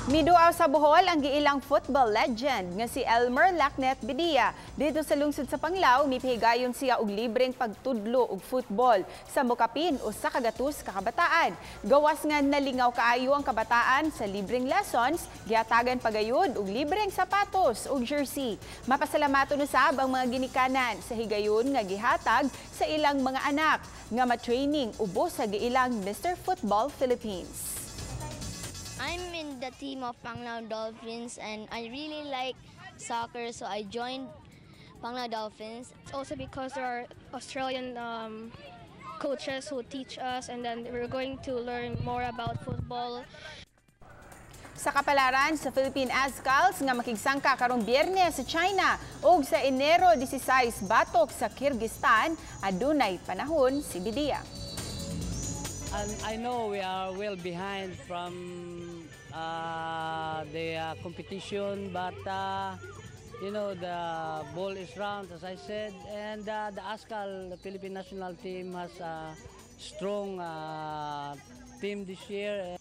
Miduaw sa Bohol ang giilang football legend nga si Elmer Lacnet Bidia. Dito sa lungsod sa Panglao, mipihigayon siya og libreng pagtudlo og football sa mokapin o sa kagatus ka kabataan. Gawas nga nalingaw kaayo ang kabataan sa libreng lessons, giatagan pagayod og libreng sapatos ug jersey. Mapasalamaton usab ang mga ginikanan sa higayon nga gihatag sa ilang mga anak nga ma-training ubos sa giilang Mr. Football Philippines. I'm in the team of Panglao Dolphins and I really like soccer, so I joined Panglao Dolphins. It's also because there are Australian coaches who teach us, and then we're going to learn more about football. Sa kapalaran sa Philippine Azkals nga makigsangka karong Biyernes sa China ug sa Enero 16 batok sa Kyrgyzstan, adunay panahon si Bidia. I know we are well behind from the competition, but you know, the ball is round, as I said, and the ASCAL, the Philippine national team, has a strong team this year.